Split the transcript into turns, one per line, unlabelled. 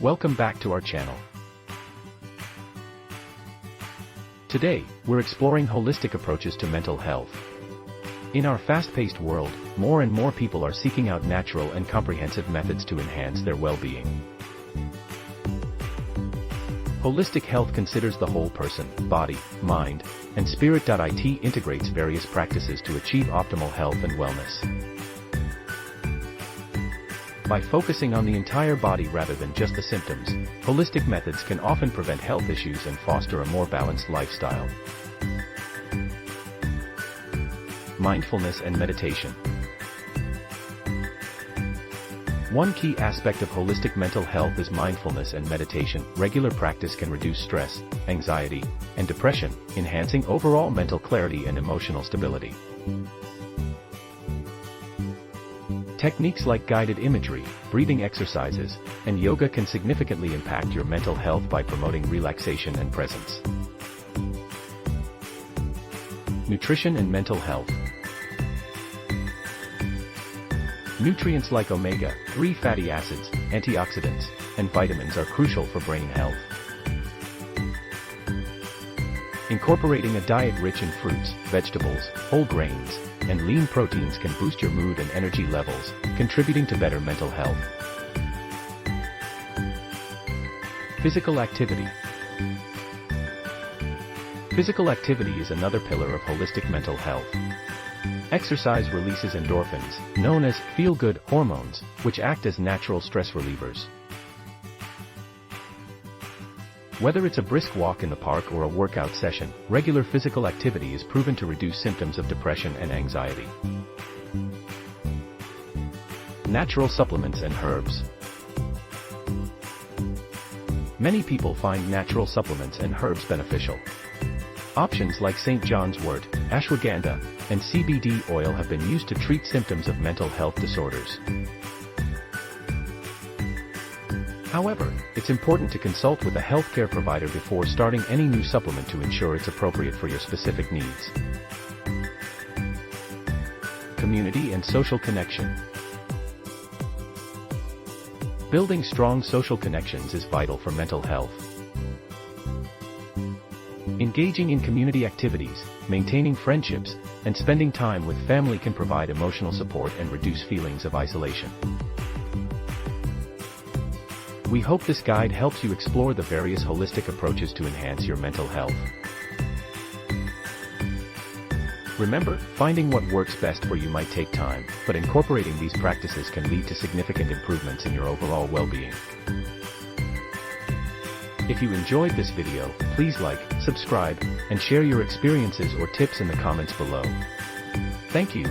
Welcome back to our channel. Today, we're exploring holistic approaches to mental health. In our fast-paced world, more and more people are seeking out natural and comprehensive methods to enhance their well-being. Holistic health considers the whole person, body, mind, and spirit. It integrates various practices to achieve optimal health and wellness. By focusing on the entire body rather than just the symptoms, holistic methods can often prevent health issues and foster a more balanced lifestyle. Mindfulness and meditation. One key aspect of holistic mental health is mindfulness and meditation. Regular practice can reduce stress, anxiety, and depression, enhancing overall mental clarity and emotional stability. Techniques like guided imagery, breathing exercises, and yoga can significantly impact your mental health by promoting relaxation and presence. Nutrition and mental health. Nutrients like omega-3 fatty acids, antioxidants, and vitamins are crucial for brain health. Incorporating a diet rich in fruits, vegetables, whole grains, and lean proteins can boost your mood and energy levels, contributing to better mental health. Physical activity. Physical activity is another pillar of holistic mental health. Exercise releases endorphins, known as feel-good hormones, which act as natural stress relievers. Whether it's a brisk walk in the park or a workout session, regular physical activity is proven to reduce symptoms of depression and anxiety. Natural supplements and herbs. Many people find natural supplements and herbs beneficial. Options like St. John's wort, ashwagandha, and CBD oil have been used to treat symptoms of mental health disorders. However, it's important to consult with a healthcare provider before starting any new supplement to ensure it's appropriate for your specific needs. Community and social connection. Building strong social connections is vital for mental health. Engaging in community activities, maintaining friendships, and spending time with family can provide emotional support and reduce feelings of isolation. We hope this guide helps you explore the various holistic approaches to enhance your mental health. Remember, finding what works best for you might take time, but incorporating these practices can lead to significant improvements in your overall well-being. If you enjoyed this video, please like, subscribe, and share your experiences or tips in the comments below. Thank you.